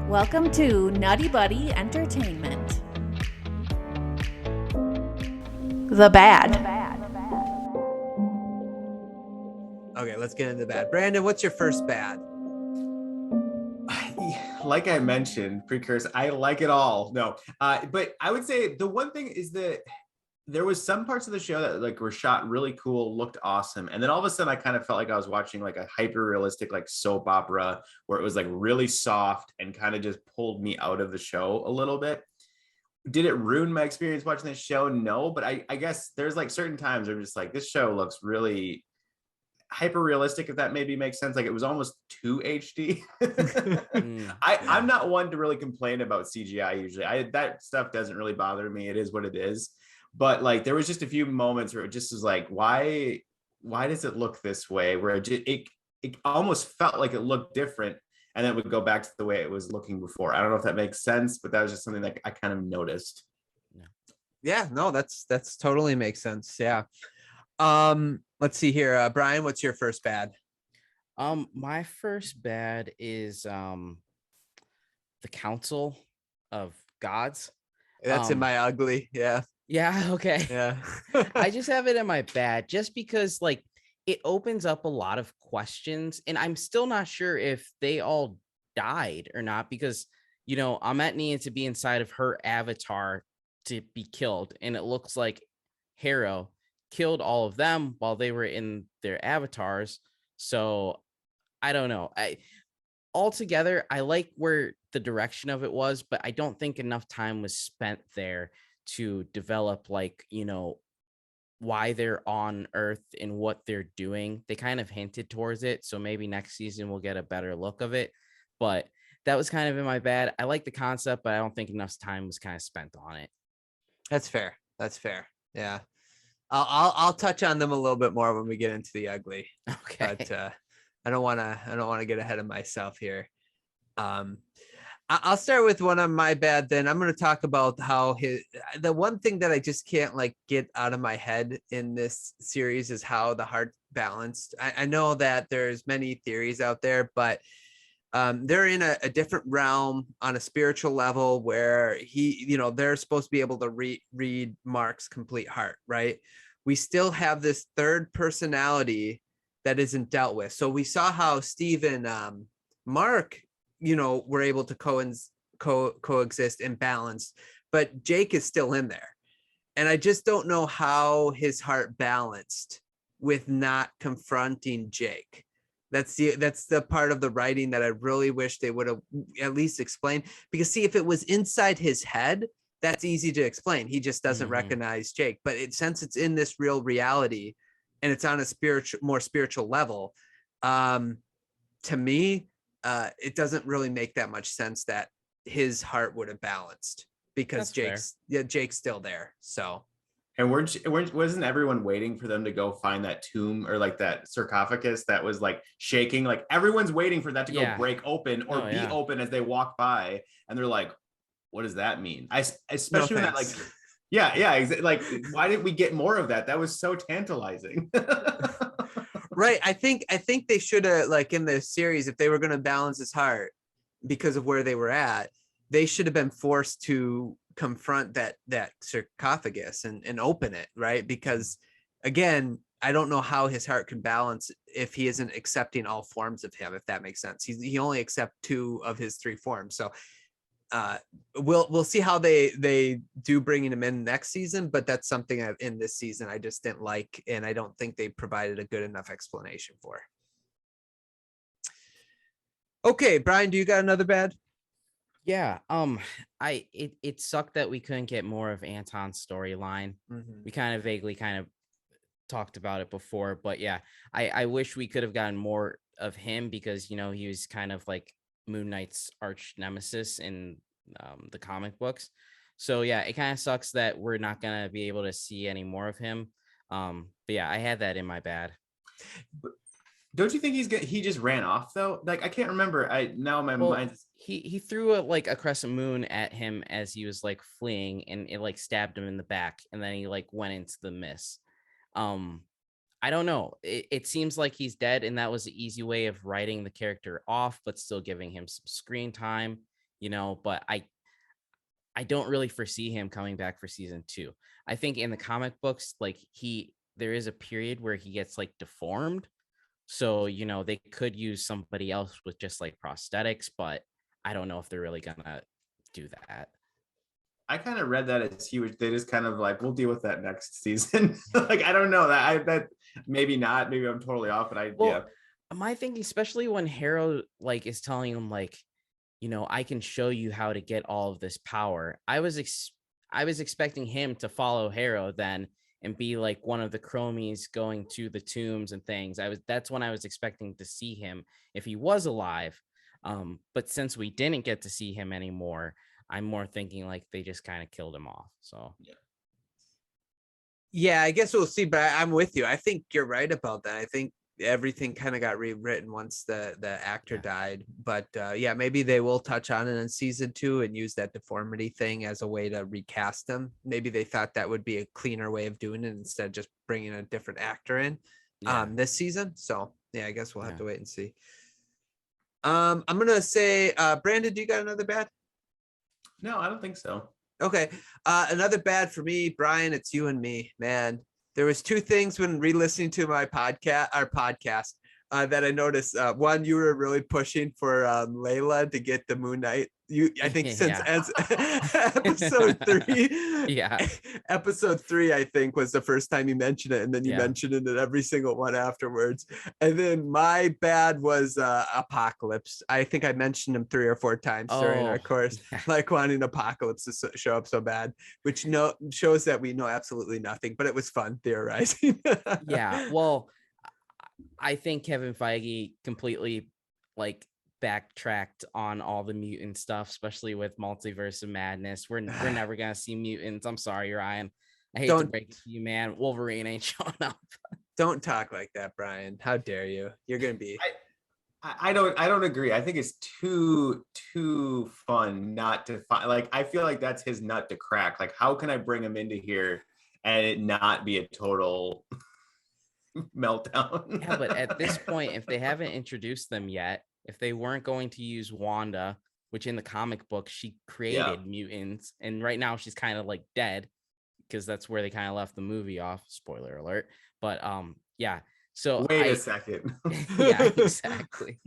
Welcome to NuttieBuddie Entertainment. The bad. Okay, let's get into the bad. Brandon, what's your first bad? Like I mentioned, precursor, I like it all. No, but I would say the one thing is that there was some parts of the show that like were shot really cool, looked awesome, and then all of a sudden I kind of felt like I was watching like a hyper realistic like soap opera where it was like really soft and kind of just pulled me out of the show a little bit. Did it ruin my experience watching this show? No, but I guess there's like certain times where I'm just like, this show looks really hyper realistic, if that maybe makes sense. Like it was almost too HD. I'm not one to really complain about CGI usually. That stuff doesn't really bother me. It is what it is. But like there was just a few moments where it just was like, why does it look this way? Where it almost felt like it looked different, and then it would go back to the way it was looking before. I don't know if that makes sense, but that was just something that I kind of noticed. Yeah, no, that's totally makes sense. Yeah. Let's see here. Brian, what's your first bad? My first bad is the Council of Gods. That's in my ugly. Yeah. Yeah, okay. Yeah. I just have it in my bad just because like it opens up a lot of questions, and I'm still not sure if they all died or not because Amet needed to be inside of her avatar to be killed, and it looks like Harrow killed all of them while they were in their avatars. So I don't know. Altogether, I like where the direction of it was, but I don't think enough time was spent there to develop why they're on Earth and what they're doing. They kind of hinted towards it, so maybe next season we'll get a better look of it. But that was kind of in my bad. I like the concept, but I don't think enough time was kind of spent on it. That's fair. Yeah. I'll touch on them a little bit more when we get into the ugly. Okay. But I don't want to get ahead of myself here. I'll start with one on my bad. Then I'm going to talk about how the one thing that I just can't like get out of my head in this series is how the heart balanced. I know that there's many theories out there, but they're in a different realm on a spiritual level where they're supposed to be able to read Mark's complete heart, right? We still have this third personality that isn't dealt with. So we saw how Steve and Mark, were able to coexist and balance, but Jake is still in there. And I just don't know how his heart balanced with not confronting Jake. That's the part of the writing that I really wish they would have at least explained, because see, if it was inside his head, that's easy to explain. He just doesn't recognize Jake, but since it's in this real reality and it's on a more spiritual level, to me, it doesn't really make that much sense that his heart would have balanced, because Jake's still there. So. And wasn't everyone waiting for them to go find that tomb or like that sarcophagus that was like shaking? Like everyone's waiting for that to go break open or be open as they walk by, and they're like, "What does that mean?" Especially when that like, like why didn't we get more of that? That was so tantalizing. Right. I think they should have, like in the series, if they were going to balance his heart because of where they were at, they should have been forced to confront that sarcophagus and open it, right? Because again, I don't know how his heart can balance if he isn't accepting all forms of him, if that makes sense. He only accepts 2 of his 3 forms. So we'll see how they do bringing him in next season, but that's something in this season I just didn't like, and I don't think they provided a good enough explanation for. Okay, Brian, do you got another bad? Yeah. It sucked that we couldn't get more of Anton's storyline. We kind of vaguely talked about it before, but yeah, I wish we could have gotten more of him, because he was kind of like Moon Knight's arch nemesis in the comic books. So yeah, it kind of sucks that we're not gonna be able to see any more of him. But yeah, I had that in my bad. Don't you think he just ran off though? Like I can't remember. My mind. He threw a crescent moon at him as he was like fleeing, and it like stabbed him in the back, and then he like went into the mist. I don't know. It seems like he's dead, and that was an easy way of writing the character off, but still giving him some screen time. but I don't really foresee him coming back for season 2. I think in the comic books, like there is a period where he gets like deformed. So, they could use somebody else with just like prosthetics, but I don't know if they're really gonna do that. I kind of read that as they just kind of like, we'll deal with that next season. Like, I don't know that maybe not, maybe I'm totally off, but yeah. My thinking, especially when Harrow like is telling him like, I can show you how to get all of this power. I was expecting him to follow Harrow then and be like one of the Chromies going to the tombs and things. That's when I was expecting to see him if he was alive. But since we didn't get to see him anymore, I'm more thinking like they just kind of killed him off. So Yeah, I guess we'll see, but I'm with you. I think you're right about that. I think everything kind of got rewritten once the actor died, but yeah, maybe they will touch on it in season 2 and use that deformity thing as a way to recast him. Maybe they thought that would be a cleaner way of doing it instead of just bringing a different actor in this season. So yeah, I guess we'll have to wait and see. I'm gonna say Brandon, do you got another bad? No, I don't think so. Okay. Another bad for me, Brian, it's you and me, man. There was 2 things when re-listening to our podcast that I noticed. One, you were really pushing for Layla to get the Moon Knight. I think since as episode 3, episode 3, I think was the first time you mentioned it, and then you mentioned it in every single one afterwards. And then my bad was Apocalypse. I think I mentioned him 3 or 4 times during our course, like wanting Apocalypse to show up so bad, which shows that we know absolutely nothing, but it was fun theorizing. Yeah, well, I think Kevin Feige completely like backtracked on all the mutant stuff, especially with Multiverse of Madness. We're never gonna see mutants. I'm sorry, Ryan. I hate to break it to you, man. Wolverine ain't showing up. Don't talk like that, Brian. How dare you? You're gonna be. I don't agree. I think it's too fun not to find. Like, I feel like that's his nut to crack. Like, how can I bring him into here and it not be a total meltdown? Yeah, but at this point, if they haven't introduced them yet, if they weren't going to use Wanda, which in the comic book she created mutants, and right now she's kind of like dead because that's where they kind of left the movie off. Spoiler alert. But yeah. So wait a second. Yeah, exactly.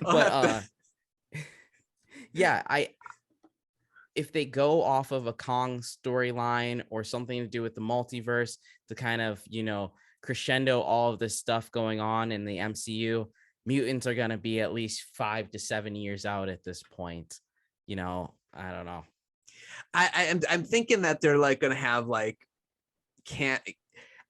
But yeah, if they go off of a Kong storyline or something to do with the multiverse to kind of, crescendo all of this stuff going on in the MCU, mutants are going to be at least 5 to 7 years out at this point. I don't know. I'm thinking that they're like going to have like,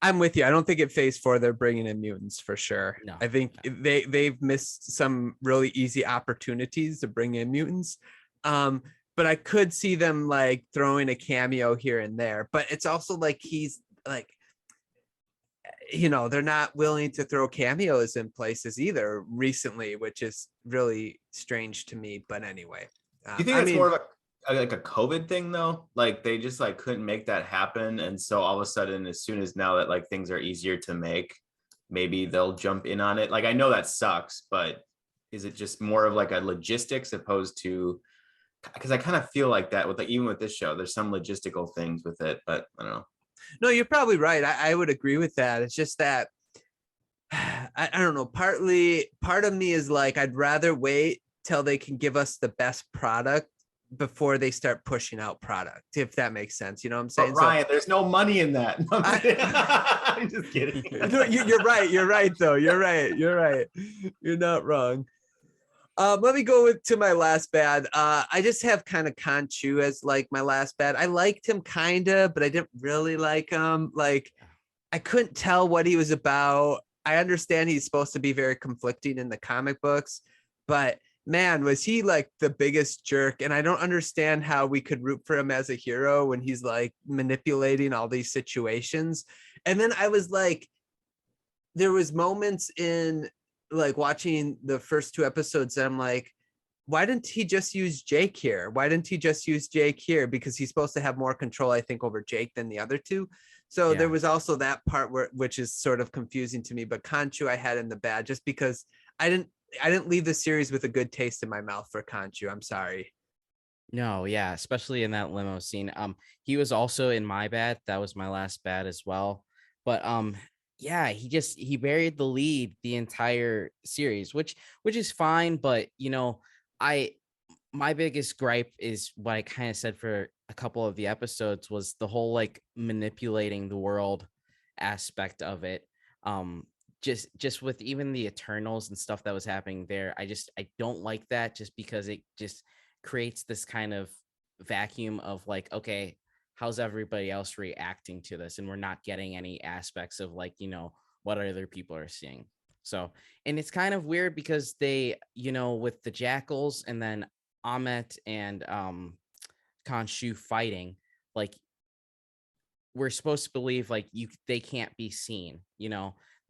I'm with you. I don't think at phase 4 they're bringing in mutants for sure. No, I think they've missed some really easy opportunities to bring in mutants. But I could see them like throwing a cameo here and there, but it's also like he's like, they're not willing to throw cameos in places either recently, which is really strange to me. But anyway, do you think it's more of like a COVID thing though? Like they just like couldn't make that happen, and so all of a sudden, as soon as now that like things are easier to make, maybe they'll jump in on it. Like I know that sucks, but is it just more of like a logistics opposed to? Because I kind of feel like that with even with this show, there's some logistical things with it, but I don't know. No, you're probably right. I would agree with that. It's just that I don't know. Part of me is like, I'd rather wait till they can give us the best product before they start pushing out product, if that makes sense. You know what I'm saying? But Ryan, there's no money in that. I'm just kidding. No, you're right. You're right, though. You're right. You're not wrong. Let me go to my last bad. I just have kind of Khonshu as like my last bad. I liked him kind of, but I didn't really like him. Like I couldn't tell what he was about. I understand he's supposed to be very conflicting in the comic books, but man, was he like the biggest jerk. And I don't understand how we could root for him as a hero when he's like manipulating all these situations. And then I was like, there was moments in like watching the first 2 episodes and I'm like, why didn't he just use Jake here? Because he's supposed to have more control, I think, over Jake than the other 2. So there was also that part which is sort of confusing to me, but Khonshu I had in the bad just because I didn't leave the series with a good taste in my mouth for Khonshu. I'm sorry. No, yeah, especially in that limo scene. He was also in my bad. That was my last bad as well. But yeah, he buried the lead the entire series, which is fine. But I my biggest gripe is what I kind of said for a couple of the episodes was the whole like manipulating the world aspect of it. Um, just with even the Eternals and stuff that was happening there, I don't like that just because it just creates this kind of vacuum of like, okay, how's everybody else reacting to this? And we're not getting any aspects of like, what other people are seeing. So, and it's kind of weird because they, with the Jackals and then Ahmet and Khonshu fighting, like we're supposed to believe like they can't be seen,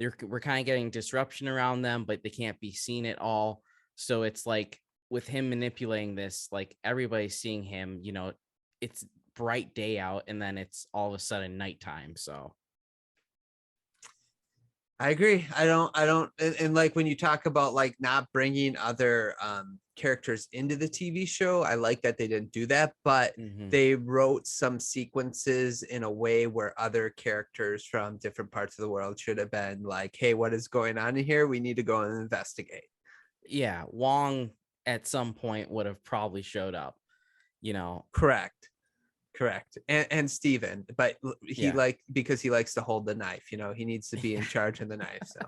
we're kind of getting disruption around them, but they can't be seen at all. So it's like with him manipulating this, like everybody's seeing him, it's bright day out and then it's all of a sudden nighttime. So I agree. I don't, and like when you talk about like not bringing other characters into the TV show, I like that they didn't do that, but they wrote some sequences in a way where other characters from different parts of the world should have been like, hey, what is going on in here? We need to go and investigate. Yeah, Wong at some point would have probably showed up, Correct. And Steven, but he Yeah. because he likes to hold the knife, he needs to be in charge of the knife. So,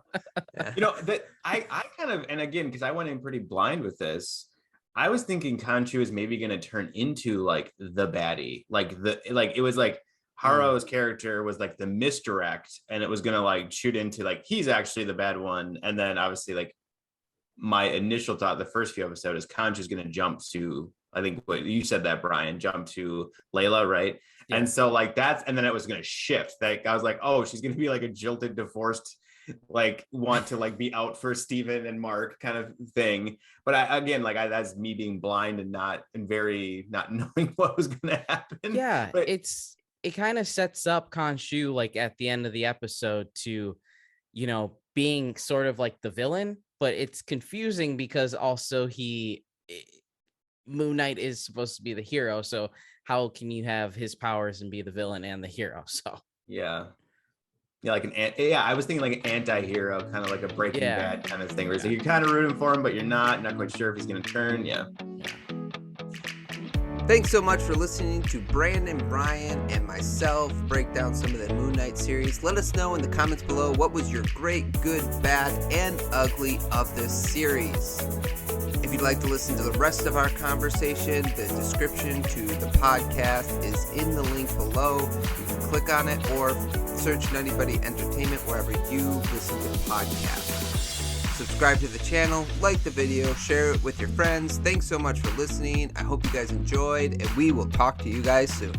yeah. That I kind of, and again, because I went in pretty blind with this, I was thinking Khonshu is maybe going to turn into like the baddie, like it was like Haro's character was like the misdirect, and it was going to like shoot into like he's actually the bad one, and then obviously like my initial thought the first few episodes is Khonshu's going to jump to, I think what you said that Brian, jump to Layla, right? Yeah. And so like and then it was going to shift. Like I was like, oh, she's going to be like a jilted, divorced, like want to like be out for Steven and Mark kind of thing. But that's me being blind and very not knowing what was going to happen. Yeah, but it kind of sets up Khonshu like at the end of the episode to, being sort of like the villain, but it's confusing because also Moon Knight is supposed to be the hero, so how can you have his powers and be the villain and the hero? So yeah, like I was thinking like an anti-hero, kind of like a Breaking Bad kind of thing, where you're kind of rooting for him, but you're not quite sure if he's going to turn. Yeah. Thanks so much for listening to Brandon, Brian, and myself break down some of the Moon Knight series. Let us know in the comments below what was your great, good, bad, and ugly of this series. If you'd like to listen to the rest of our conversation, the description to the podcast is in the link below. You can click on it or search NuttieBuddie Entertainment wherever you listen to podcasts. Subscribe to the channel, like the video, share it with your friends. Thanks so much for listening. I hope you guys enjoyed, and we will talk to you guys soon.